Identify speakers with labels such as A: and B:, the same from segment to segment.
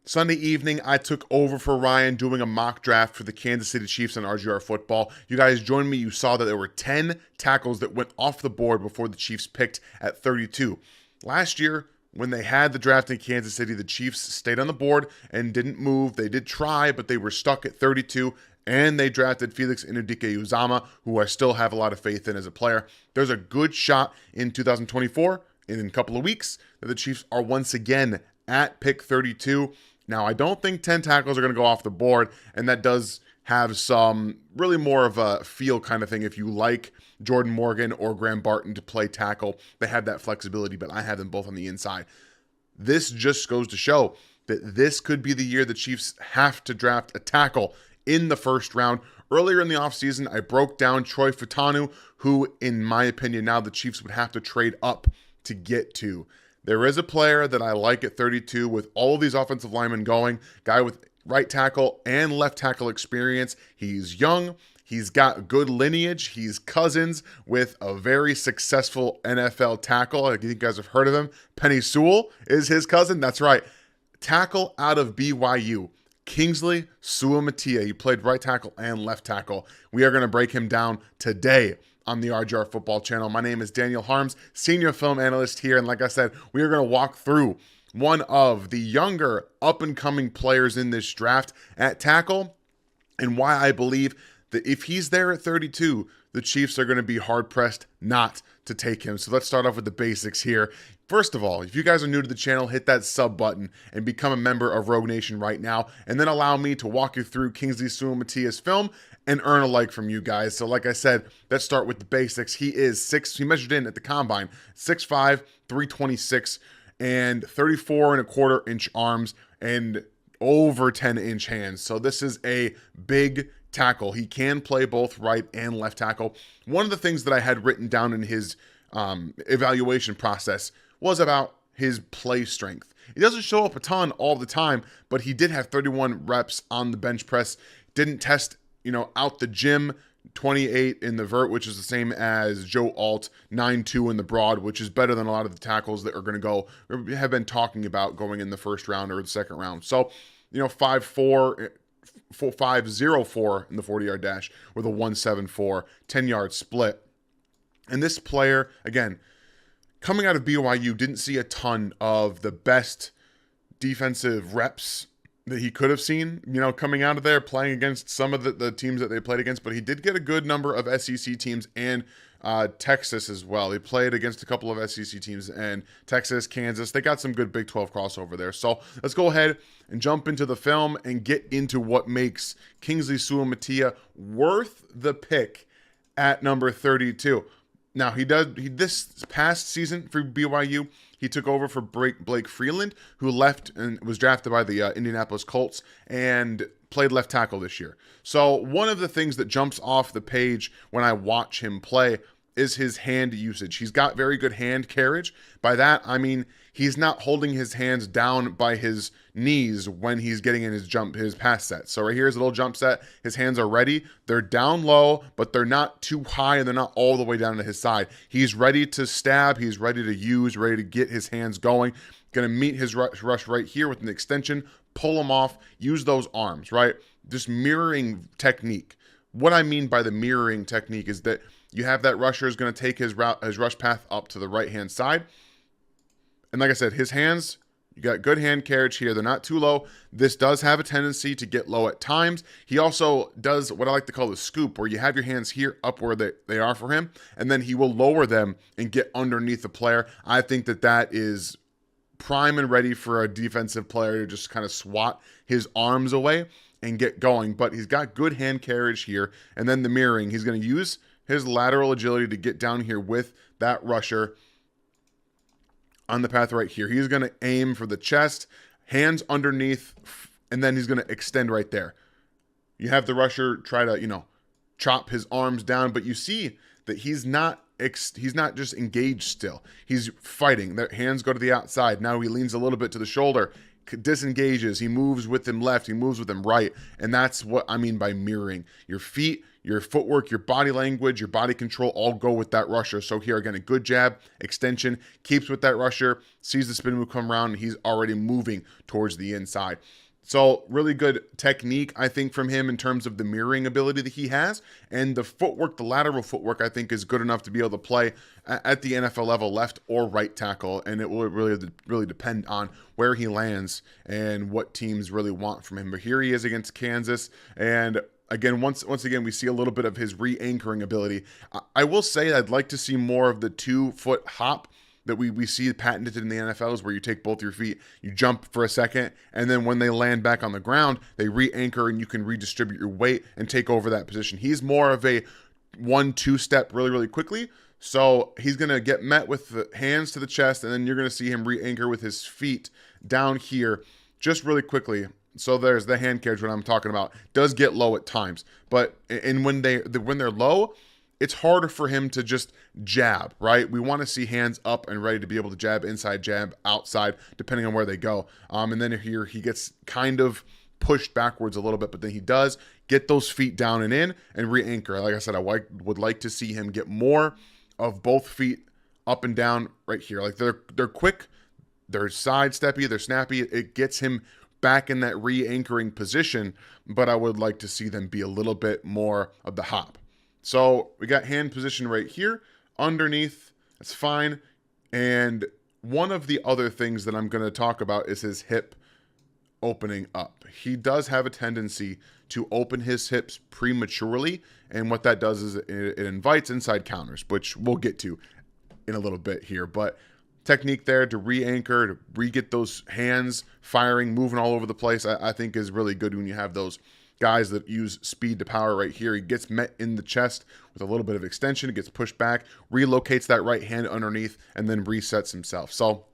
A: Sunday evening, I took over for Ryan doing a mock draft for the Kansas City Chiefs on RGR Football. You guys joined me. You saw that there were 10 tackles that went off the board before the Chiefs picked at 32. Last year, when they had the draft in Kansas City, the Chiefs stayed on the board and didn't move. They did try, but they were stuck at 32, and they drafted Felix Anudike-Uzomah, who I still have a lot of faith in as a player. There's a good shot in 2024, in a couple of weeks, that the Chiefs are once again at pick 32. Now, I don't think 10 tackles are going to go off the board, and that does have some really more of a feel kind of thing. If you like Jordan Morgan or Graham Barton to play tackle, they have that flexibility, but I have them both on the inside. This just goes to show that this could be the year the Chiefs have to draft a tackle in the first round. Earlier in the offseason, I broke down Troy Fautanu, who, in my opinion, now the Chiefs would have to trade up to get to. There is a player that I like at 32 with all of these offensive linemen going, guy with right tackle and left tackle experience. He's young. He's got good lineage. He's cousins with a very successful NFL tackle. I think you guys have heard of him. Penei Sewell is his cousin. That's right. Tackle out of BYU. Kingsley Suamataia. He played right tackle and left tackle. We are going to break him down today on the RGR Football channel. My name is Daniel Harms, senior film analyst here. And like I said, we are going to walk through one of the younger up-and-coming players in this draft at tackle and why I believe that if he's there at 32, the Chiefs are going to be hard-pressed not to take him. So let's start off with the basics here. First of all, if you guys are new to the channel, hit that sub button and become a member of Rogue Nation right now. And then allow me to walk you through Kingsley Suamataia's film and earn a like from you guys. So like I said, let's start with the basics. He measured in at the combine, 6'5", 326, and 34 and a quarter inch arms and over 10-inch hands. So this is a big tackle. He can play both right and left tackle. One of the things that I had written down in his evaluation process was about his play strength. He doesn't show up a ton all the time, but he did have 31 reps on the bench press. Didn't test, out the gym, 28 in the vert, which is the same as Joe Alt, 9.2 in the broad, which is better than a lot of the tackles that are going to go, or have been talking about going in the first round or the second round. So, 5'4", 5.04 in the 40-yard dash with a 1.74, 10-yard split. And this player, again, coming out of BYU, didn't see a ton of the best defensive reps that he could have seen, coming out of there, playing against some of the teams that they played against. But he did get a good number of SEC teams and Texas as well. He played against a couple of SEC teams and Texas, Kansas. They got some good Big 12 crossover there. So let's go ahead and jump into the film and get into what makes Kingsley Suamataia worth the pick at number 32. Now, this past season for BYU, he took over for Blake Freeland, who left and was drafted by the Indianapolis Colts and played left tackle this year. So one of the things that jumps off the page when I watch him play is his hand usage. He's got very good hand carriage. By that, I mean he's not holding his hands down by his knees when he's getting in his pass set. So right here is a little jump set. His hands are ready. They're down low, but they're not too high and they're not all the way down to his side. He's ready to stab. He's ready to use, ready to get his hands going. Going to meet his rush right here with an extension, pull him off, use those arms, right? Just mirroring technique. What I mean by the mirroring technique is that you have that rusher is going to take his rush path up to the right-hand side. And like I said, his hands, you got good hand carriage here. They're not too low. This does have a tendency to get low at times. He also does what I like to call the scoop, where you have your hands here up where they are for him, and then he will lower them and get underneath the player. I think that is prime and ready for a defensive player to just kind of swat his arms away and get going. But he's got good hand carriage here. And then the mirroring, he's going to use his lateral agility to get down here with that rusher on the path right here. He's going to aim for the chest, hands underneath, and then he's going to extend right there. You have the rusher try to, chop his arms down, but you see that he's not just engaged still. He's fighting. Their hands go to the outside. Now he leans a little bit to the shoulder, disengages. He moves with him left. He moves with him right. And that's what I mean by mirroring. Your feet, your footwork, your body language, your body control all go with that rusher. So here again, a good jab, extension, keeps with that rusher, sees the spin move come around, and he's already moving towards the inside. So really good technique, I think, from him in terms of the mirroring ability that he has. And the footwork, the lateral footwork, I think is good enough to be able to play at the NFL level, left or right tackle. And it will really depend on where he lands and what teams really want from him. But here he is against Kansas. And again, once again, we see a little bit of his re-anchoring ability. I will say I'd like to see more of the 2-foot hop that we see patented in the NFL, is where you take both your feet, you jump for a second, and then when they land back on the ground, they re-anchor and you can redistribute your weight and take over that position. He's more of a 1-2 step really quickly. So he's going to get met with the hands to the chest, and then you're going to see him re-anchor with his feet down here just really quickly. So there's the hand carriage, what I'm talking about. Does get low at times, but when they're low, it's harder for him to just jab, right? We want to see hands up and ready to be able to jab inside, jab outside, depending on where they go. And then here he gets kind of pushed backwards a little bit, but then he does get those feet down and in and re-anchor. Like I said, I would like to see him get more of both feet up and down right here. Like they're quick, they're sidesteppy, they're snappy. It gets him back in that re-anchoring position, but I would like to see them be a little bit more of the hop. So we got hand position right here underneath. That's fine. And one of the other things that I'm going to talk about is his hip opening up. He does have a tendency to open his hips prematurely. And what that does is it invites inside counters, which we'll get to in a little bit here. But technique there to re-anchor, to re-get those hands firing, moving all over the place, I think is really good when you have those guys that use speed to power right here. He gets met in the chest with a little bit of extension. It gets pushed back, relocates that right hand underneath, and then resets himself. So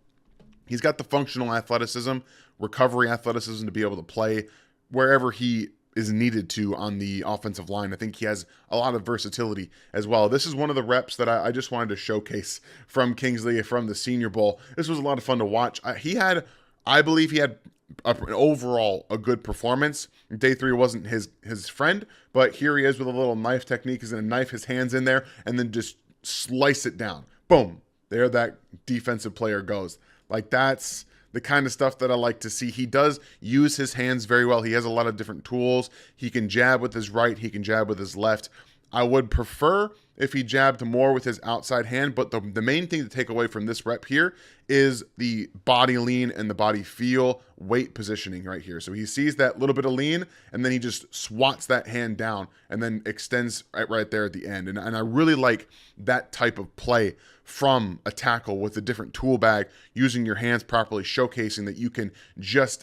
A: he's got the functional athleticism, recovery athleticism to be able to play wherever he is needed to on the offensive line. I think he has a lot of versatility as well. This is one of the reps that I just wanted to showcase from Kingsley from the Senior Bowl. This was a lot of fun to watch. I believe he had overall a good performance. Day 3 wasn't his friend, but here he is with a little knife technique. He's going to knife his hands in there and then just slice it down. Boom. There that defensive player goes. Like, that's the kind of stuff that I like to see. He does use his hands very well. He has a lot of different tools. He can jab with his right. He can jab with his left. I would prefer if he jabbed more with his outside hand, but the main thing to take away from this rep here is the body lean and the body feel, weight positioning right here. So he sees that little bit of lean, and then he just swats that hand down and then extends right there at the end. And I really like that type of play from a tackle with a different tool bag, using your hands properly, showcasing that you can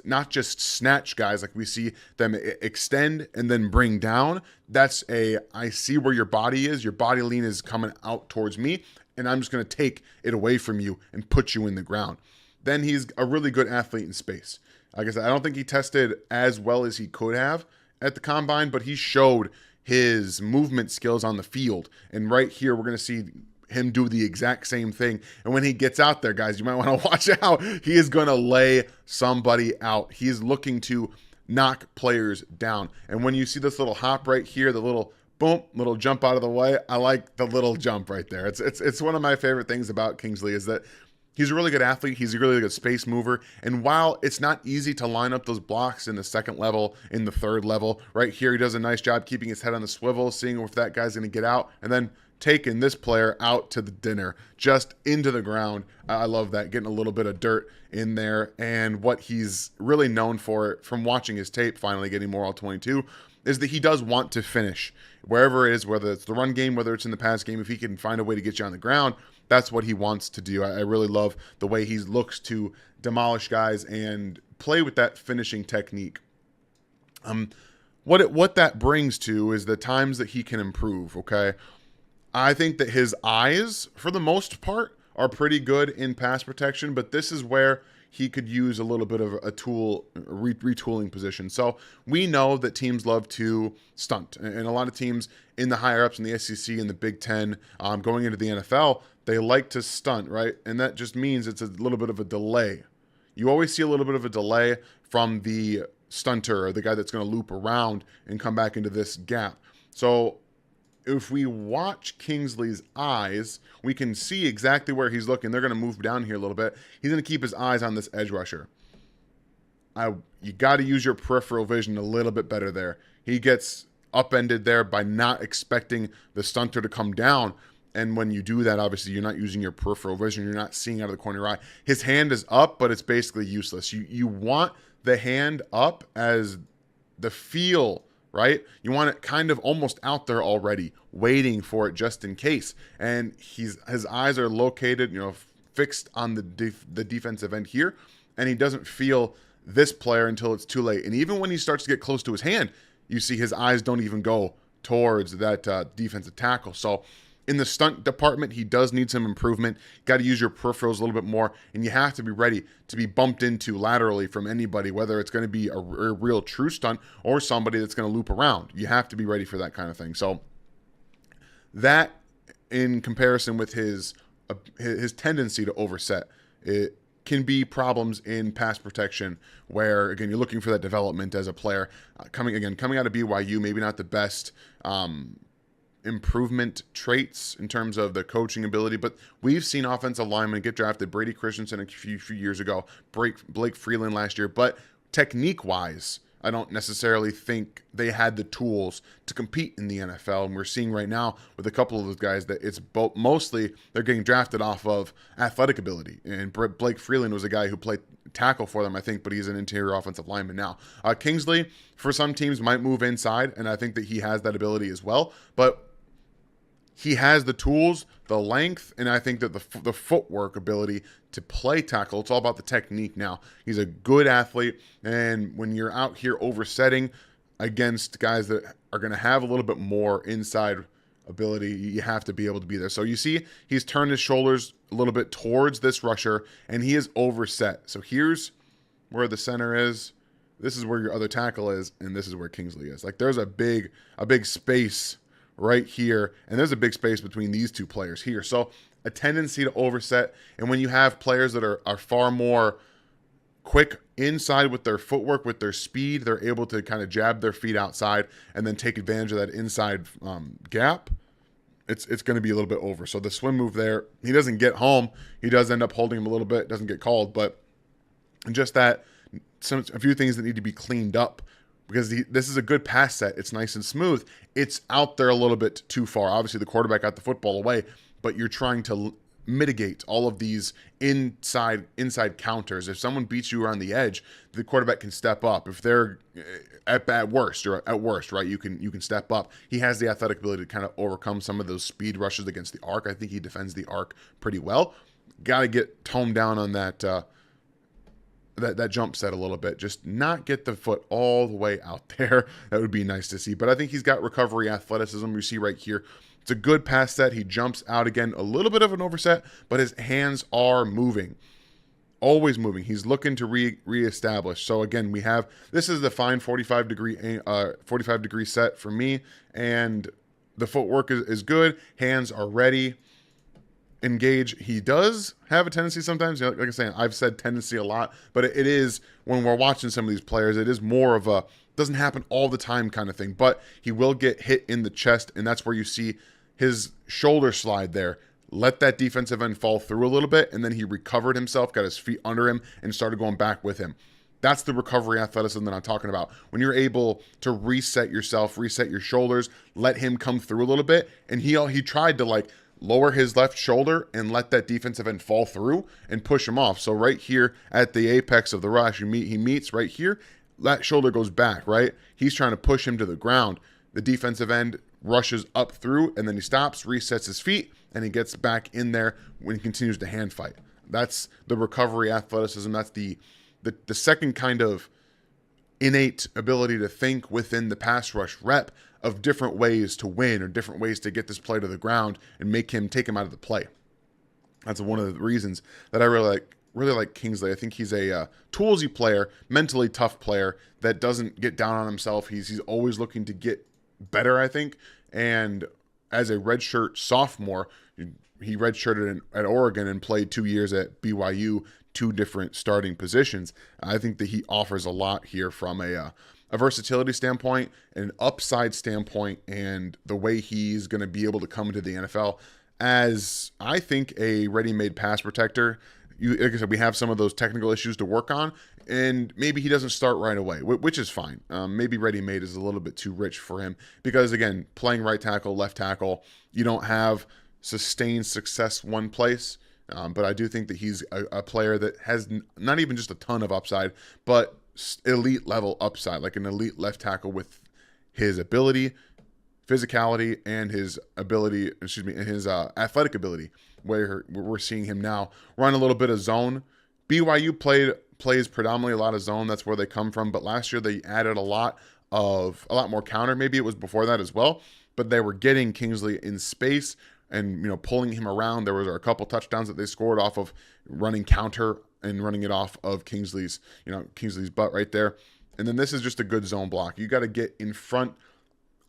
A: not just snatch guys like we see them extend and then bring down. I see where your body is. Your body lean is coming out towards me, and I'm just going to take it away from you and put you in the ground. Then he's a really good athlete in space. Like I said, I don't think he tested as well as he could have at the combine, but he showed his movement skills on the field. And right here, we're going to see him do the exact same thing. And when he gets out there, guys, you might want to watch out. He is going to lay somebody out. He is looking to knock players down. And when you see this little hop right here, the little boom, little jump out of the way, I like the little jump right there. It's one of my favorite things about Kingsley is that he's a really good athlete. He's a really good space mover. And while it's not easy to line up those blocks in the second level, in the third level, right here, he does a nice job keeping his head on the swivel, seeing if that guy's going to get out, and then taking this player out to the dinner, just into the ground. I love that, getting a little bit of dirt in there. And what he's really known for, from watching his tape, finally getting more All-22, is that he does want to finish wherever it is, whether it's the run game, whether it's in the pass game. If he can find a way to get you on the ground, that's what he wants to do. I really love the way he looks to demolish guys and play with that finishing technique. What that brings to is the times that he can improve, okay? I think that his eyes, for the most part, are pretty good in pass protection, but this is where he could use a little bit of a tool, retooling position. So we know that teams love to stunt, and a lot of teams in the higher ups in the SEC and the Big Ten, going into the NFL, they like to stunt, right? And that just means it's a little bit of a delay. You always see a little bit of a delay from the stunter, or the guy that's going to loop around and come back into this gap. So if we watch Kingsley's eyes, we can see exactly where he's looking. They're going to move down here a little bit. He's going to keep his eyes on this edge rusher. You got to use your peripheral vision a little bit better there. He gets upended there by not expecting the stunter to come down. And when you do that, obviously, you're not using your peripheral vision. You're not seeing out of the corner of your eye. His hand is up, but it's basically useless. You want the hand up as the feel, right? You want it kind of almost out there already, waiting for it just in case. And his eyes are located, fixed on the defensive end here, and he doesn't feel this player until it's too late. And even when he starts to get close to his hand, you see his eyes don't even go towards that defensive tackle. So in the stunt department, he does need some improvement. Got to use your peripherals a little bit more, and you have to be ready to be bumped into laterally from anybody, whether it's going to be a real true stunt or somebody that's going to loop around. You have to be ready for that kind of thing. So that, in comparison with his tendency to overset, it can be problems in pass protection where, again, you're looking for that development as a player. Coming out of BYU, maybe not the best improvement traits in terms of the coaching ability, but we've seen offensive linemen get drafted. Brady Christensen a few years ago, Blake Freeland last year, but technique-wise, I don't necessarily think they had the tools to compete in the NFL. And we're seeing right now with a couple of those guys that it's mostly they're getting drafted off of athletic ability. And Blake Freeland was a guy who played tackle for them, I think, but he's an interior offensive lineman now. Kingsley, for some teams, might move inside, and I think that he has that ability as well. But he has the tools, the length, and I think that the footwork ability to play tackle. It's all about the technique now. He's a good athlete, and when you're out here oversetting against guys that are going to have a little bit more inside ability, you have to be able to be there. So you see he's turned his shoulders a little bit towards this rusher, and he is overset. So here's where the center is. This is where your other tackle is, and this is where Kingsley is. Like, there's a big space right here, and there's a big space between these two players here. So a tendency to overset, and when you have players that are far more quick inside with their footwork, with their speed, they're able to kind of jab their feet outside and then take advantage of that inside gap. It's going to be a little bit over. So the swim move there, he doesn't get home. He does end up holding him a little bit, doesn't get called, but just that, a few things that need to be cleaned up, because this is a good pass set. It's nice and smooth. It's out there a little bit too far. Obviously, the quarterback got the football away, but you're trying to mitigate all of these inside counters. If someone beats you around the edge, the quarterback can step up. If they're at worst, right, you can step up. He has the athletic ability to kind of overcome some of those speed rushes against the arc. I think he defends the arc pretty well. Got to get toned down on that jump set a little bit, just not get the foot all the way out there. That would be nice to see. But I think he's got recovery athleticism. You see right here, it's a good pass set. He jumps out again, a little bit of an overset, but his hands are moving, always moving. He's looking to reestablish. So again, this is the fine 45 degree set for me, and the footwork is good. Hands are ready. Engage. He does have a tendency sometimes, like I say, I've said tendency a lot, but it is, when we're watching some of these players, it is more of a doesn't happen all the time kind of thing, but he will get hit in the chest, and that's where you see his shoulder slide there. Let that defensive end fall through a little bit, and then he recovered himself, got his feet under him, and started going back with him. That's the recovery athleticism that I'm talking about. When you're able to reset yourself, reset your shoulders, let him come through a little bit, and he tried to lower his left shoulder and let that defensive end fall through and push him off. So right here at the apex of the rush, he meets right here, that shoulder goes back, right? He's trying to push him to the ground. The defensive end rushes up through, and then he stops, resets his feet, and he gets back in there when he continues to hand fight. That's the recovery athleticism. That's the second kind of innate ability to think within the pass rush rep of different ways to win or different ways to get this play to the ground and take him out of the play. That's one of the reasons that I really like Kingsley. I think he's a toolsy player, mentally tough player that doesn't get down on himself. He's always looking to get better, I think. And as a redshirt sophomore, he redshirted at Oregon and played 2 years at BYU two different starting positions. I think that he offers a lot here from a versatility standpoint, an upside standpoint, and the way he's going to be able to come into the NFL as, I think, a ready-made pass protector. Like I said, we have some of those technical issues to work on, and maybe he doesn't start right away, which is fine. Maybe ready-made is a little bit too rich for him because, again, playing right tackle, left tackle, you don't have sustained success one place. But I do think that he's a player that has not even just a ton of upside, but elite level upside, like an elite left tackle with his ability, physicality, and his ability, and his athletic ability, where we're seeing him now run a little bit of zone. BYU plays predominantly a lot of zone. That's where they come from. But last year they added a lot more counter. Maybe it was before that as well, but they were getting Kingsley in space and, pulling him around. There was a couple touchdowns that they scored off of running counter and running it off of Kingsley's butt right there. And then this is just a good zone block. You got to get in front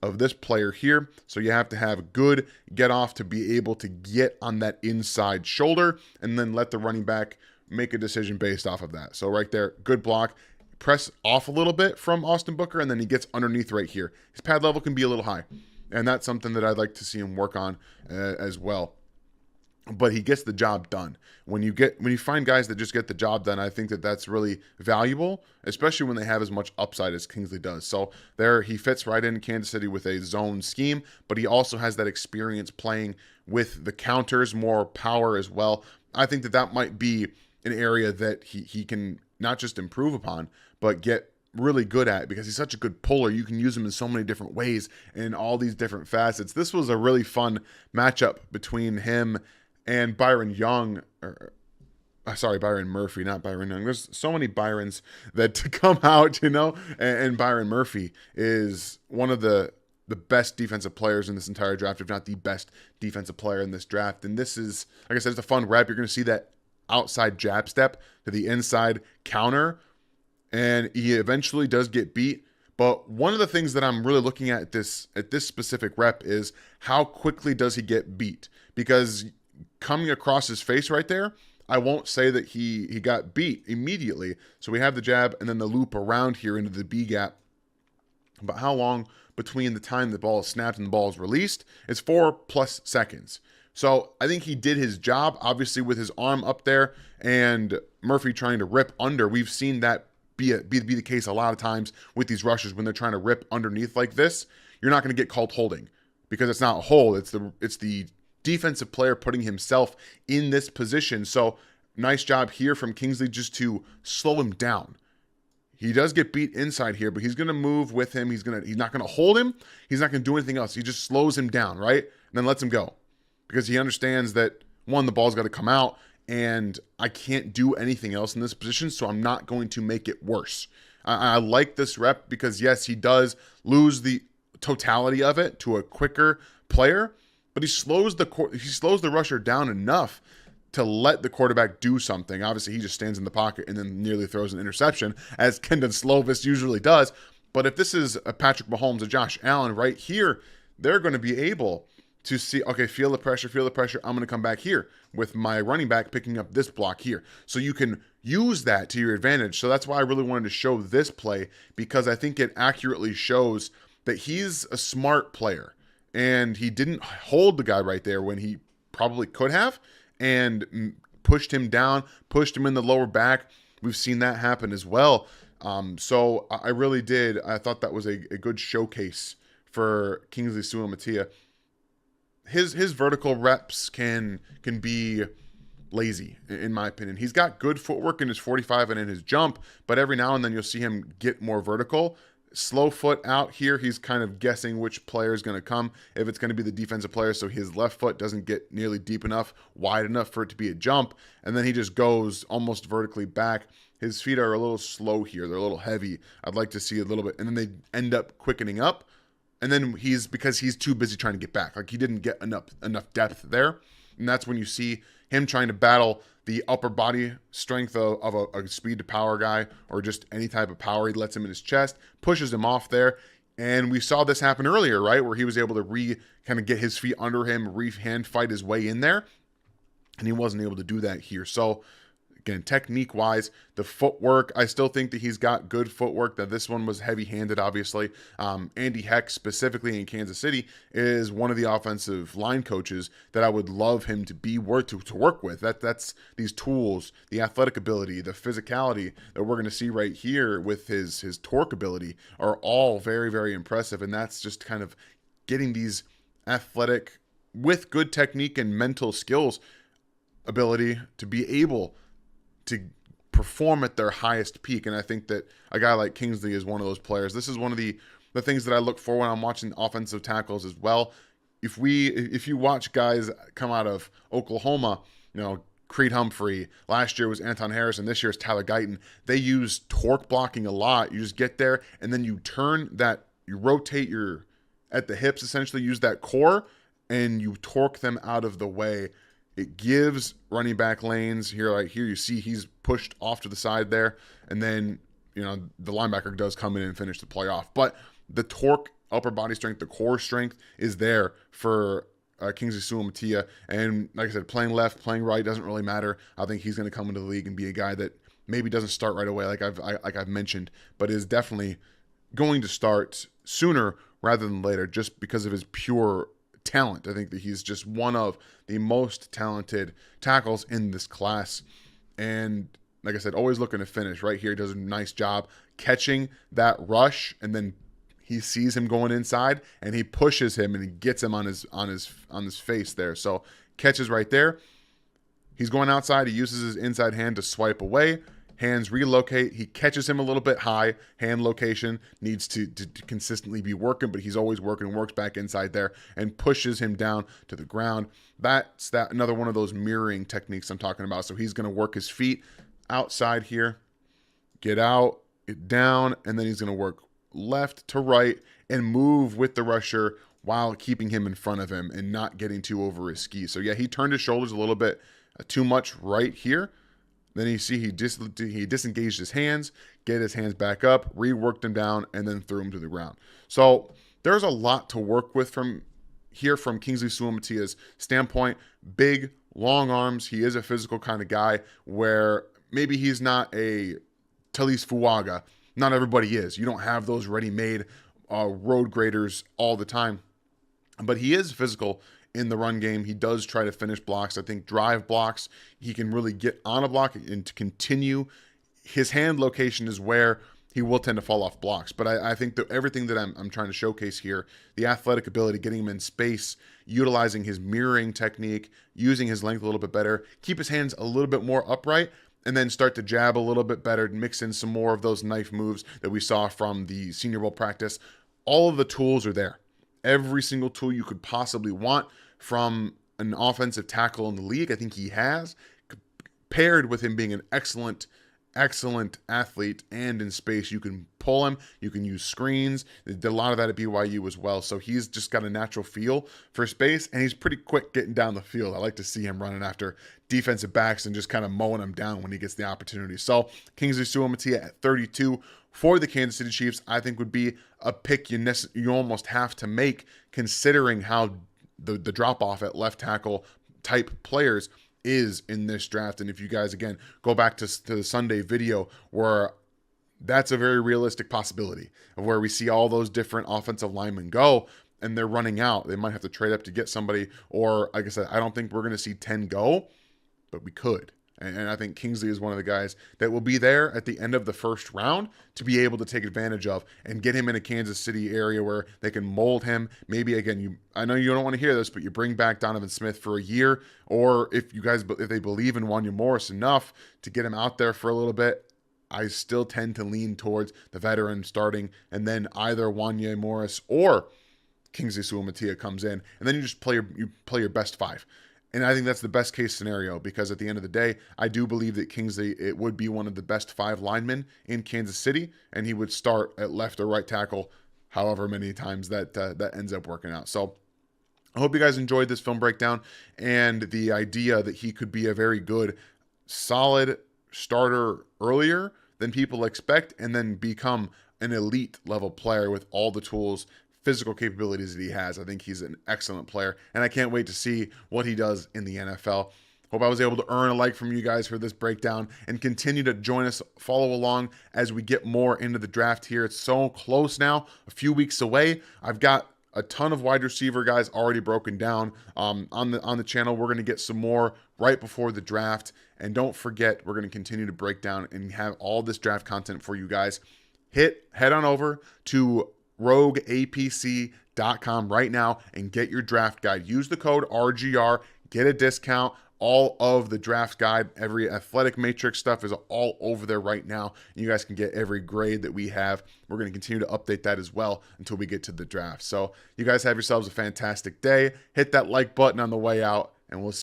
A: of this player here. So you have to have good get off to be able to get on that inside shoulder and then let the running back make a decision based off of that. So right there, good block. Press off a little bit from Austin Booker, and then he gets underneath right here. His pad level can be a little high, and that's something that I'd like to see him work on as well. But he gets the job done. When you find guys that just get the job done, I think that that's really valuable, especially when they have as much upside as Kingsley does. So there, he fits right in Kansas City with a zone scheme, but he also has that experience playing with the counters, more power as well. I think that might be an area that he can not just improve upon, but get really good at, because he's such a good puller. You can use him in so many different ways in all these different facets. This was a really fun matchup between him and Byron Murphy, not Byron Young. There's so many Byrons that to come out, and Byron Murphy is one of the best defensive players in this entire draft, if not the best defensive player in this draft. And this is, like I said, it's a fun rep. You're going to see that outside jab step to the inside counter, and he eventually does get beat. But one of the things that I'm really looking at this specific rep is how quickly does he get beat? Because coming across his face right there, I won't say that he got beat immediately. So we have the jab and then the loop around here into the B gap. But how long between the time the ball is snapped and the ball is released? It's 4+ seconds. So I think he did his job, obviously, with his arm up there and Murphy trying to rip under. We've seen that be the case a lot of times with these rushers when they're trying to rip underneath like this. You're not going to get called holding because it's not a hold. It's the defensive player putting himself in this position. So nice job here from Kingsley just to slow him down. He does get beat inside here, but he's going to move with him. He's not going to hold him. He's not going to do anything else. He just slows him down, right? And then lets him go, because he understands that, one, the ball's got to come out, and I can't do anything else in this position, so I'm not going to make it worse. I like this rep because, yes, he does lose the totality of it to a quicker player, but he slows the rusher down enough to let the quarterback do something. Obviously, he just stands in the pocket and then nearly throws an interception, as Kendon Slovis usually does. But if this is a Patrick Mahomes or Josh Allen right here, they're going to be able to see, okay, feel the pressure. I'm going to come back here with my running back picking up this block here. So you can use that to your advantage. So that's why I really wanted to show this play, because I think it accurately shows that he's a smart player. And he didn't hold the guy right there when he probably could have, and pushed him down, pushed him in the lower back. We've seen that happen as well. So I really did. I thought that was a good showcase for Kingsley Suamataia. His vertical reps can be lazy, in my opinion. He's got good footwork in his 45 and in his jump, but every now and then you'll see him get more vertical. Slow foot out here, he's kind of guessing which player is going to come, if it's going to be the defensive player, so his left foot doesn't get nearly deep enough, wide enough for it to be a jump, and then he just goes almost vertically back. His feet are a little slow here. They're a little heavy. I'd like to see a little bit, and then they end up quickening up, and then because he's too busy trying to get back. Like, he didn't get enough depth there, and that's when you see him trying to battle the upper body strength of a speed to power guy, or just any type of power. He lets him in his chest, pushes him off there. And we saw this happen earlier, right? Where he was able to kind of get his feet under him, hand fight his way in there. And he wasn't able to do that here. So Again, technique-wise, the footwork, I still think that he's got good footwork. That this one was heavy-handed, obviously. Andy Heck, specifically in Kansas City, is one of the offensive line coaches that I would love him to be to work with. That's these tools, the athletic ability, the physicality that we're going to see right here with his torque ability are all very, very impressive. And that's just kind of getting these athletic, with good technique and mental skills, ability to be able to perform at their highest peak. And I think that a guy like Kingsley is one of those players. This is one of the things that I look for when I'm watching offensive tackles as well. If you watch guys come out of Oklahoma, Creed Humphrey, last year was Anton Harrison, this year is Tyler Guyton. They use torque blocking a lot. You just get there and then you rotate at the hips, essentially use that core, and you torque them out of the way. It gives running back lanes here. Right here, you see he's pushed off to the side there, and then the linebacker does come in and finish the play off. But the torque, upper body strength, the core strength is there for Kingsley Sewell-Mattia. And like I said, playing left, playing right doesn't really matter. I think he's going to come into the league and be a guy that maybe doesn't start right away, like I've mentioned, but is definitely going to start sooner rather than later, just because of his pure talent. I think that he's just one of the most talented tackles in this class. And like I said, always looking to finish. Right here, he does a nice job catching that rush, and then he sees him going inside and he pushes him and he gets him on his face there. So catches right there. He's going outside. He uses his inside hand to swipe away. Hands relocate. He catches him a little bit high. Hand location needs to consistently be working, but he's always working, works back inside there and pushes him down to the ground. That's another one of those mirroring techniques I'm talking about. So he's going to work his feet outside here, get out, get down, and then he's going to work left to right and move with the rusher while keeping him in front of him and not getting too over his skis. So yeah, he turned his shoulders a little bit too much right here. Then you see he disengaged his hands, get his hands back up, reworked him down, and then threw him to the ground. So there's a lot to work with from Kingsley Sewell-Mattia's standpoint. Big, long arms. He is a physical kind of guy where maybe he's not a Talise Fuaga. Not everybody is. You don't have those ready-made road graders all the time. But he is physical in the run game. He does try to finish blocks. I think drive blocks, he can really get on a block and to continue. His hand location is where he will tend to fall off blocks. But I think that everything that I'm trying to showcase here, the athletic ability, getting him in space, utilizing his mirroring technique, using his length a little bit better, keep his hands a little bit more upright, and then start to jab a little bit better, mix in some more of those knife moves that we saw from the Senior Bowl practice. All of the tools are there. Every single tool you could possibly want from an offensive tackle in the league, I think he has, paired with him being an excellent athlete and in space. You can pull him, you can use screens. They did a lot of that at BYU as well. So he's just got a natural feel for space, and he's pretty quick getting down the field. I like to see him running after defensive backs and just kind of mowing them down when he gets the opportunity. So Kingsley Sewell-Mattia at 32 for the Kansas City Chiefs, I think would be a pick you almost have to make, considering how the drop-off at left tackle type players is in this draft. And if you guys, again, go back to the Sunday video, where that's a very realistic possibility of where we see all those different offensive linemen go and they're running out. They might have to trade up to get somebody, or like I said, I don't think we're going to see 10 go, but we could. And I think Kingsley is one of the guys that will be there at the end of the first round to be able to take advantage of and get him in a Kansas City area where they can mold him. Maybe, again, I know you don't want to hear this, but you bring back Donovan Smith for a year, or if they believe in Wanya Morris enough to get him out there for a little bit, I still tend to lean towards the veteran starting, and then either Wanya Morris or Kingsley Sewell-Mattia comes in, and then you just play your best five. And I think that's the best case scenario, because at the end of the day, I do believe that Kingsley, it would be one of the best five linemen in Kansas City, and he would start at left or right tackle however many times that ends up working out. So I hope you guys enjoyed this film breakdown and the idea that he could be a very good, solid starter earlier than people expect, and then become an elite level player with all the tools, physical capabilities that he has. I think he's an excellent player, and I can't wait to see what he does in the NFL. Hope I was able to earn a like from you guys for this breakdown, and continue to join us, follow along as we get more into the draft here. It's so close now, a few weeks away. I've got a ton of wide receiver guys already broken down on the channel. We're going to get some more right before the draft, and don't forget, we're going to continue to break down and have all this draft content for you guys. Head on over to rogueapc.com right now and get your draft guide. Use the code RGR, get a discount. All of the draft guide, every athletic matrix stuff is all over there right now. You guys can get every grade that we have. We're going to continue to update that as well until we get to the draft. So you guys have yourselves a fantastic day. Hit that like button on the way out, and we'll see